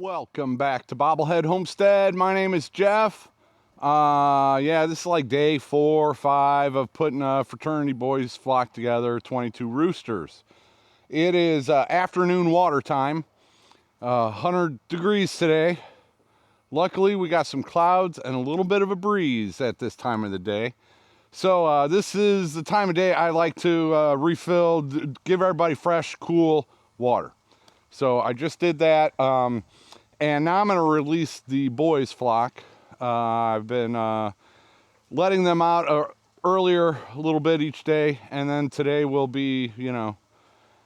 Welcome back to Bobblehead Homestead. My name is Jeff. Yeah, this is like day 4 or 5 of putting a fraternity boys flock together, 22 roosters. It is afternoon water time, 100 degrees today. Luckily, we got some clouds and a little bit of a breeze at this time of the day. So this is the time of day I like to refill, give everybody fresh, cool water. So I just did that. And now I'm going to release the boys flock. I've been letting them out earlier a little bit each day. And then today will be, you know,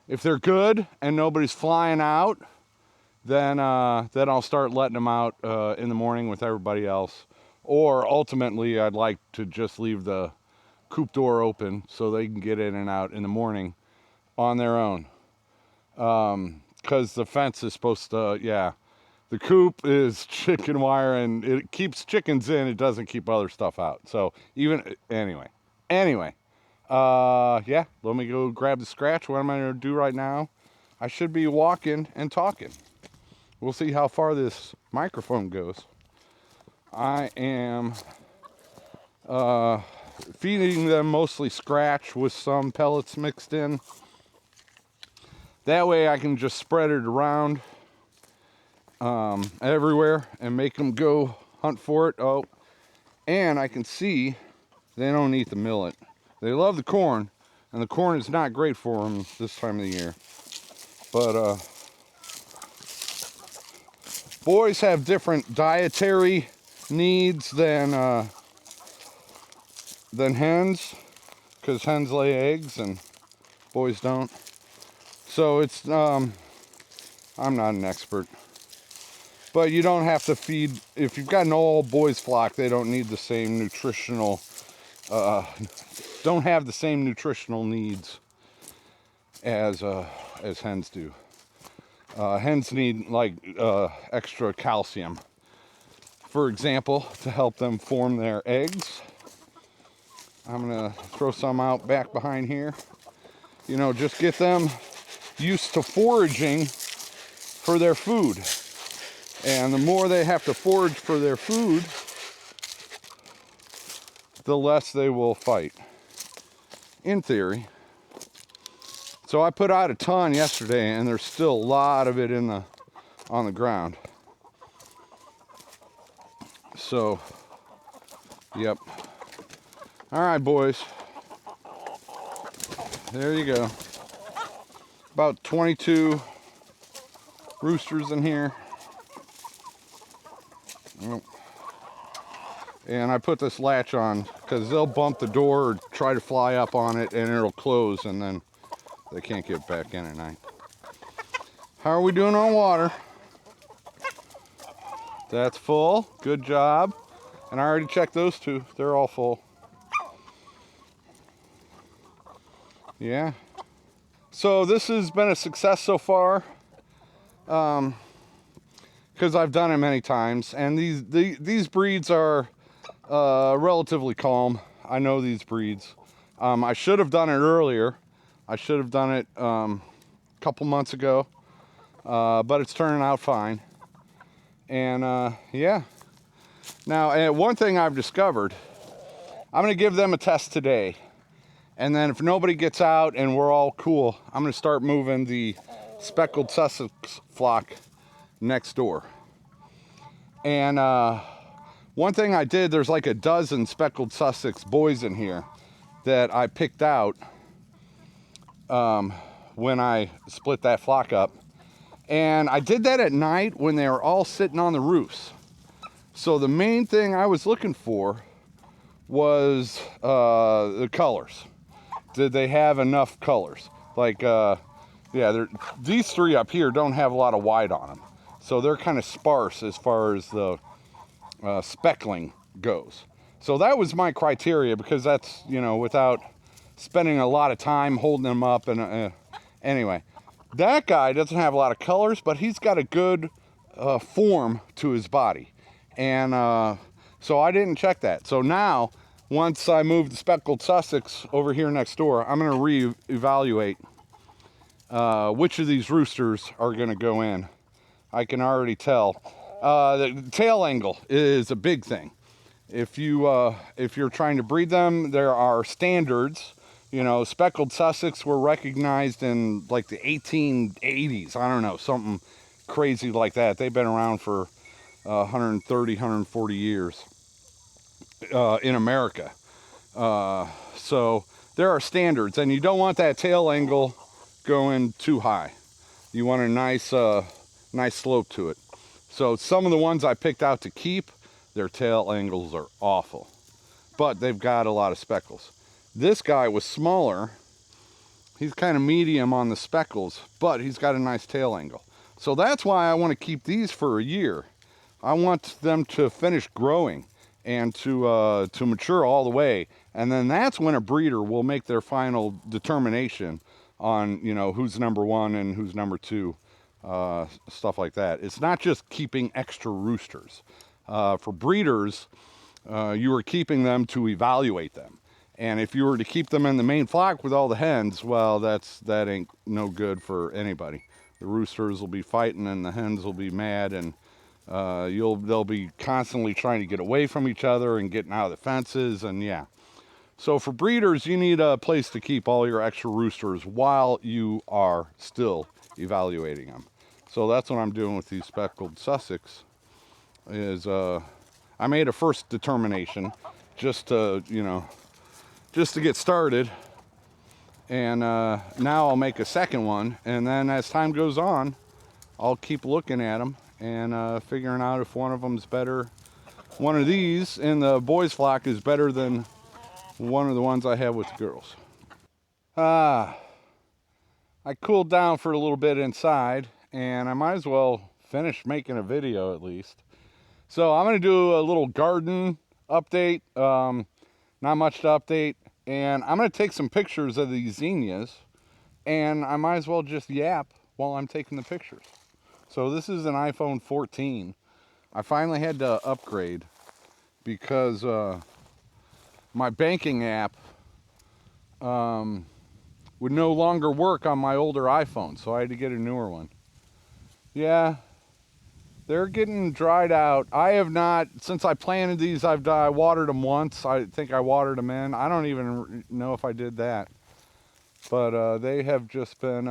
if they're good and nobody's flying out, then I'll start letting them out in the morning with everybody else. Or ultimately, I'd like to just leave the coop door open so they can get in and out in the morning on their own. Because the fence is supposed to, yeah. The coop is chicken wire and it keeps chickens in. It doesn't keep other stuff out. So anyway, yeah, let me go grab the scratch. What am I going to do right now? I should be walking and talking. We'll see how far this microphone goes. I am feeding them mostly scratch with some pellets mixed in. That way I can just spread it around everywhere and make them go hunt for it. Oh, and I can see they don't eat the millet. They love the corn, and the corn is not great for them this time of the year. But boys have different dietary needs than hens, because hens lay eggs and boys don't. So it's I'm not an expert. But you don't have to feed, if you've got an all boys flock, they don't need the same nutritional, don't have the same nutritional needs as hens do. Hens need like extra calcium, for example, to help them form their eggs. I'm gonna throw some out back behind here. You know, just get them used to foraging for their food. And the more they have to forage for their food, the less they will fight, in theory. So I put out a ton yesterday, and there's still a lot of it on the ground. So, yep. All right, boys. There you go. About 22 roosters in here. And I put this latch on because they'll bump the door or try to fly up on it and it'll close and then they can't get back in at night. How are we doing on water? That's full. Good job. And I already checked those two. They're all full. Yeah. So this has been a success so far. Because I've done it many times, and these breeds are relatively calm. I know these breeds. I should have done it earlier. I should have done it a couple months ago, but it's turning out fine. And yeah. Now, one thing I've discovered, I'm going to give them a test today. And then if nobody gets out and we're all cool, I'm going to start moving the speckled Sussex flock next door. And one thing I did, there's like a dozen speckled Sussex boys in here that I picked out when I split that flock up. And I did that at night when they were all sitting on the roofs. So the main thing I was looking for was the colors. Did they have enough colors? Like, yeah, these three up here don't have a lot of white on them. So they're kind of sparse as far as the speckling goes. So that was my criteria, because that's, you know, without spending a lot of time holding them up. And anyway, that guy doesn't have a lot of colors, but he's got a good form to his body. And so I didn't check that. So now, once I move the speckled Sussex over here next door, I'm going to re-evaluate which of these roosters are going to go in. I can already tell. The tail angle is a big thing. If you're trying to breed them, there are standards. You know, speckled Sussex were recognized in like the 1880s. I don't know, something crazy like that. They've been around for 130, 140 years in America. So there are standards, and you don't want that tail angle going too high. You want a nice, nice slope to it. So some of the ones I picked out to keep, their tail angles are awful, but they've got a lot of speckles. This guy was smaller. He's kind of medium on the speckles, but he's got a nice tail angle. So that's why I want to keep these for a year. I want them to finish growing and to mature all the way. And then that's when a breeder will make their final determination on, you know, who's number one and who's number two, stuff like that. It's not just keeping extra roosters. For breeders, you are keeping them to evaluate them. And if you were to keep them in the main flock with all the hens, well, that ain't no good for anybody. The roosters will be fighting and the hens will be mad, and they'll be constantly trying to get away from each other and getting out of the fences, and yeah. So for breeders, you need a place to keep all your extra roosters while you are still evaluating them. So that's what I'm doing with these speckled Sussex. Is I made a first determination just to, you know, just to get started, and now I'll make a second one, and then as time goes on, I'll keep looking at them and figuring out if one of them's better. One of these in the boys flock is better than one of the ones I have with the girls. I cooled down for a little bit inside, and I might as well finish making a video at least. So I'm going to do a little garden update, not much to update, and I'm going to take some pictures of these zinnias, and I might as well just yap while I'm taking the pictures. So this is an iPhone 14. I finally had to upgrade because my banking app would no longer work on my older iPhone, so I had to get a newer one. Yeah. They're getting dried out. I have not, since I planted these, I watered them once. I think I watered them in. I don't even know if I did that. But they have just been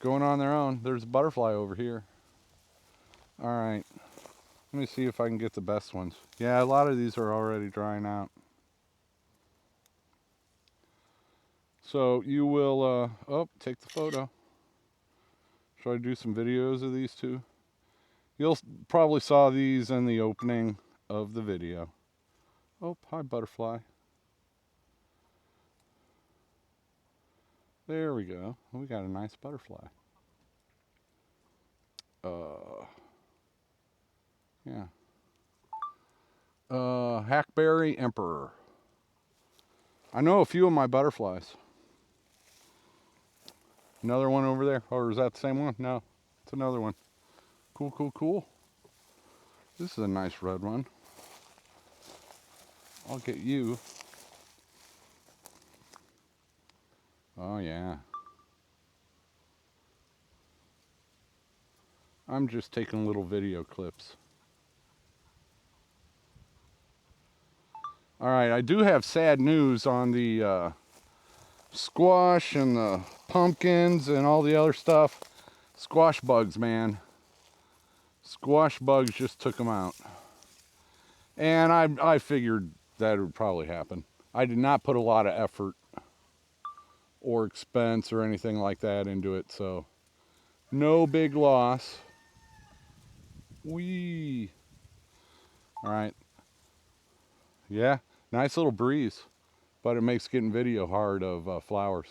going on their own. There's a butterfly over here. All right. Let me see if I can get the best ones. Yeah, a lot of these are already drying out. So you will, take the photo. Should I do some videos of these two? You'll probably saw these in the opening of the video. Oh, hi butterfly. There we go. We got a nice butterfly. Yeah. Hackberry Emperor. I know a few of my butterflies. Another one over there. Or is that the same one? No, it's another one. Cool, cool, cool. This is a nice red one. I'll get you. Oh, yeah. I'm just taking little video clips. All right, I do have sad news on the squash and the pumpkins and all the other stuff. Squash bugs, man. Squash bugs just took them out. And I figured that would probably happen. I did not put a lot of effort or expense or anything like that into it. So no big loss. Whee! All right. Yeah, nice little breeze, but it makes getting video hard of flowers.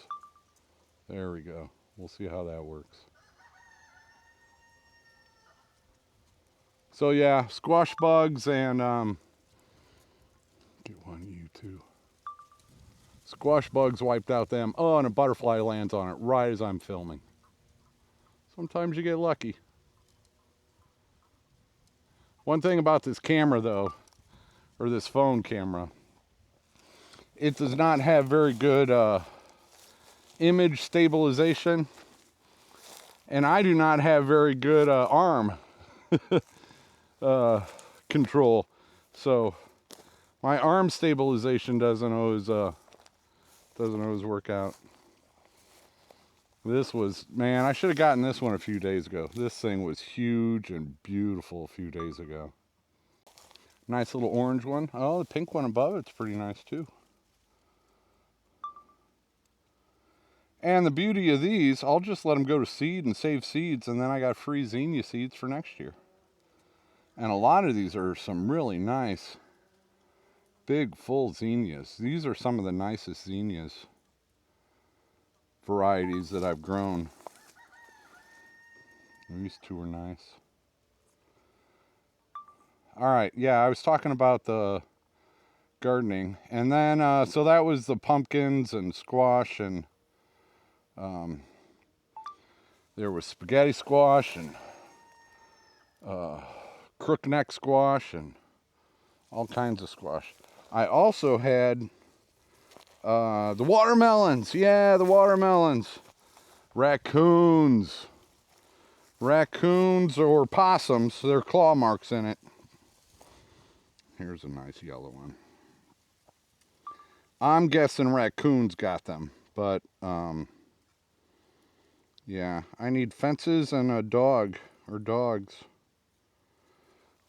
There we go. We'll see how that works. So yeah, squash bugs and get one of you too. Squash bugs wiped out them. Oh, and a butterfly lands on it right as I'm filming. Sometimes you get lucky. One thing about this camera though, or this phone camera, it does not have very good image stabilization, and I do not have very good arm control. So my arm stabilization doesn't always work out. This was, man, I should have gotten this one a few days ago. This thing was huge and beautiful a few days ago. Nice little orange one. Oh, the pink one above it's pretty nice too. And the beauty of these, I'll just let them go to seed and save seeds, and then I got free zinnia seeds for next year. And a lot of these are some really nice, big, full zinnias. These are some of the nicest zinnias varieties that I've grown. These two are nice. All right, yeah, I was talking about the gardening, and then so that was the pumpkins and squash, and there was spaghetti squash and crookneck squash and all kinds of squash. I also had the watermelons. Yeah, the watermelons. Raccoons or possums. There are claw marks in it. Here's a nice yellow one. I'm guessing raccoons got them, but yeah, I need fences and a dog or dogs.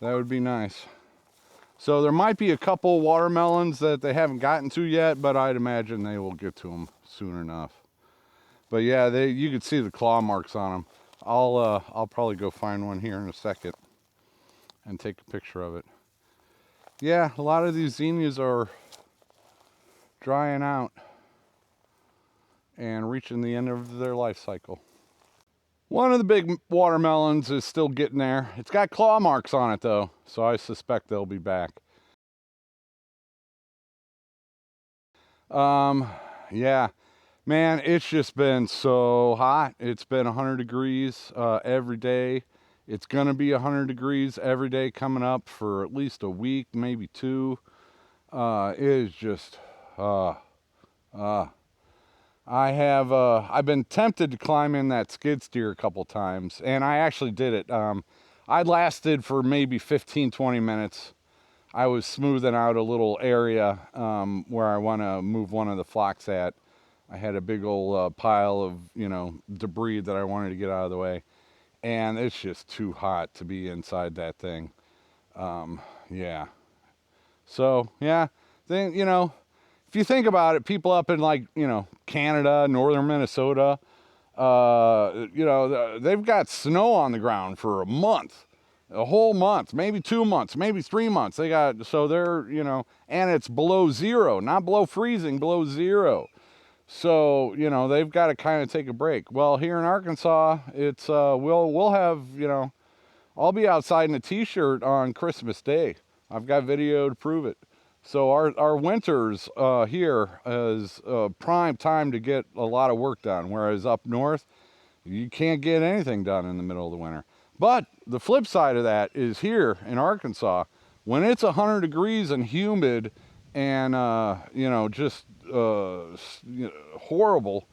That would be nice. So there might be a couple watermelons that they haven't gotten to yet, but I'd imagine they will get to them soon enough. But yeah, you could see the claw marks on them. I'll probably go find one here in a second and take a picture of it. Yeah, a lot of these zinnias are drying out and reaching the end of their life cycle. One of the big watermelons is still getting there. It's got claw marks on it though, so I suspect they'll be back. Yeah, man, it's just been so hot. It's been 100 degrees every day. It's gonna be 100 degrees every day coming up for at least a week, maybe two. It is just, I've been tempted to climb in that skid steer a couple times, and I actually did it. I lasted for maybe 15, 20 minutes. I was smoothing out a little area where I want to move one of the flocks at. I had a big old pile of, debris that I wanted to get out of the way. And it's just too hot to be inside that thing. Yeah. So, yeah, then, if you think about it, people up in like, Canada, northern Minnesota, they've got snow on the ground for a month. A whole month, maybe 2 months, maybe 3 months. So they're, and it's below zero, not below freezing, below zero. So, they've got to kind of take a break. Well, here in Arkansas, it's, we'll have, I'll be outside in a t-shirt on Christmas Day. I've got video to prove it. So our winters here is prime time to get a lot of work done. Whereas up north, you can't get anything done in the middle of the winter. But the flip side of that is here in Arkansas, when it's 100 degrees and humid and, just horrible,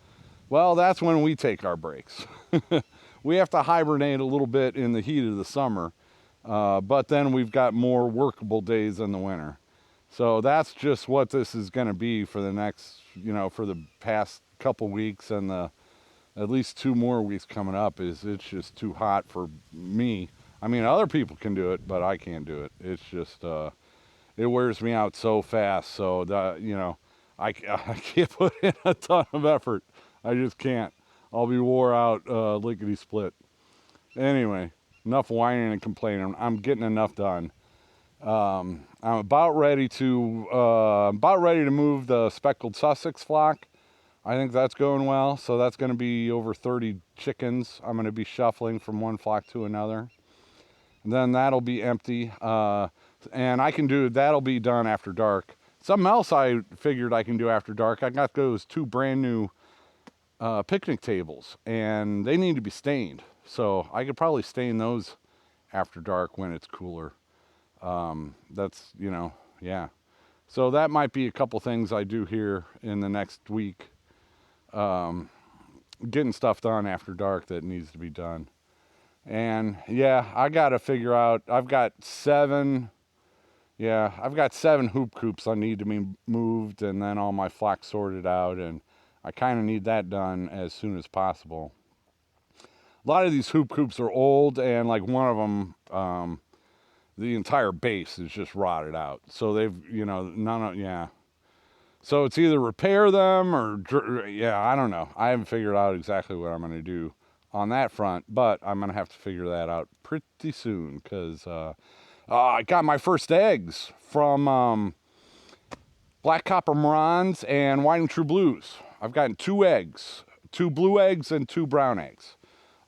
well, that's when we take our breaks. We have to hibernate a little bit in the heat of the summer, but then we've got more workable days in the winter. So that's just what this is going to be for the next, for the past couple weeks and at least 2 more weeks coming up. It's just too hot for me. I mean, other people can do it, but I can't do it. It's just, it wears me out so fast. So, I can't put in a ton of effort. I just can't. I'll be wore out lickety split. Anyway, enough whining and complaining. I'm getting enough done. I'm about ready to move the speckled Sussex flock. I think that's going well. So that's going to be over 30 chickens. I'm going to be shuffling from one flock to another. And then that'll be empty. And that'll be done after dark. Something else I figured I can do after dark. I got those 2 brand new picnic tables, and they need to be stained. So I could probably stain those after dark when it's cooler. That's, yeah. So that might be a couple things I do here in the next week. Getting stuff done after dark that needs to be done. And yeah, I got to figure out, I've got 7 hoop coops I need to be moved, and then all my flock sorted out, and I kind of need that done as soon as possible. A lot of these hoop coops are old, and like one of them, the entire base is just rotted out. So they've, So it's either repair them or, I don't know. I haven't figured out exactly what I'm going to do on that front, but I'm going to have to figure that out pretty soon, because I got my first eggs from black copper Marans and white and true blues. I've gotten 2 eggs, 2 blue eggs and 2 brown eggs.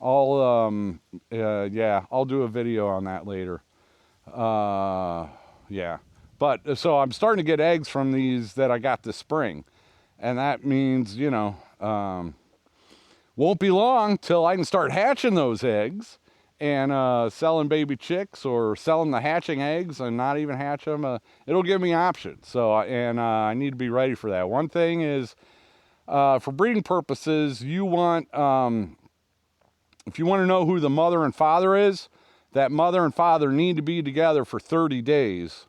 I'll do a video on that later. But so I'm starting to get eggs from these that I got this spring, and that means, won't be long till I can start hatching those eggs and selling baby chicks, or selling the hatching eggs and not even hatch them. It'll give me options. So, I need to be ready for that. One thing is, for breeding purposes, you want, if you want to know who the mother and father is, that mother and father need to be together for 30 days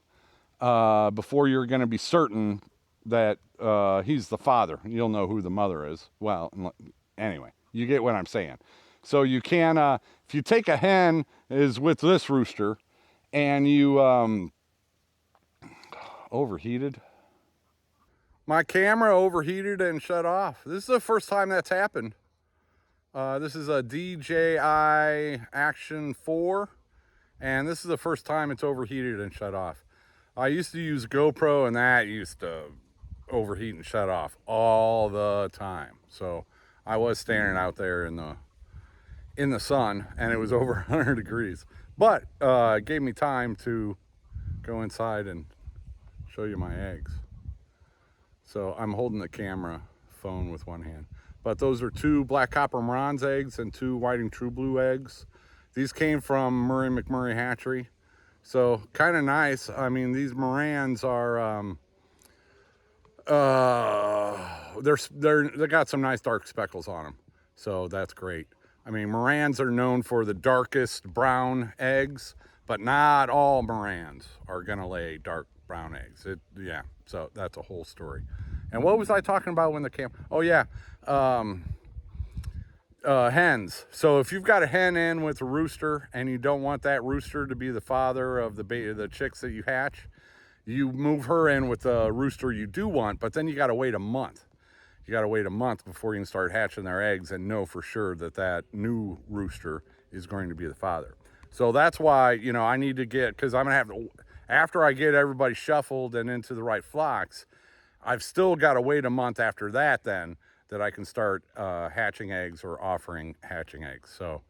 before you're going to be certain that he's the father. You'll know who the mother is. Well, anyway, you get what I'm saying. So you can, if you take a hen is with this rooster, and you overheated. My camera overheated and shut off. This is the first time that's happened. This is a DJI Action 4, and this is the first time it's overheated and shut off. I used to use GoPro, and that used to overheat and shut off all the time. So I was standing out there in the sun, and it was over 100 degrees. But it gave me time to go inside and show you my eggs. So I'm holding the camera phone with one hand. But those are 2 black copper Marans eggs and 2 white and true blue eggs. These came from Murray McMurray Hatchery. So kind of nice. I mean, these Marans are, they got some nice dark speckles on them. So that's great. I mean, Marans are known for the darkest brown eggs, but not all Marans are going to lay dark brown eggs. So that's a whole story. And what was I talking about when the camera? Oh yeah, hens. So if you've got a hen in with a rooster, and you don't want that rooster to be the father of the chicks that you hatch, you move her in with the rooster you do want, but then you got to wait a month. You got to wait a month before you can start hatching their eggs and know for sure that that new rooster is going to be the father. So that's why, I need to get, because I'm going to have to, after I get everybody shuffled and into the right flocks, I've still got to wait a month after that then, that I can start hatching eggs or offering hatching eggs. So,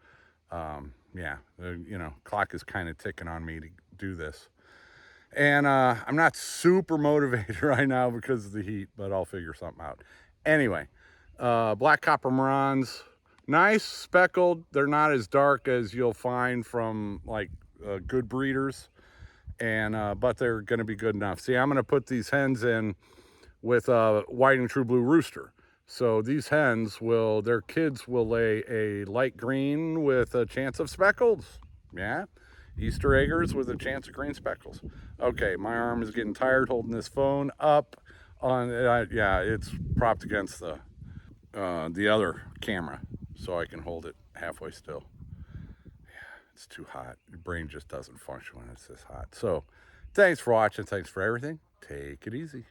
clock is kind of ticking on me to do this. And I'm not super motivated right now because of the heat, but I'll figure something out. Anyway, black copper Marans, nice speckled. They're not as dark as you'll find from like good breeders, and but they're going to be good enough. See, I'm going to put these hens in with a white and true blue rooster. So these hens their kids will lay a light green with a chance of speckles. Yeah, Easter eggers with a chance of green speckles. Okay, my arm is getting tired holding this phone up on, it's propped against the other camera so I can hold it halfway still. Yeah, it's too hot. Your brain just doesn't function when it's this hot. So thanks for watching. Thanks for everything. Take it easy.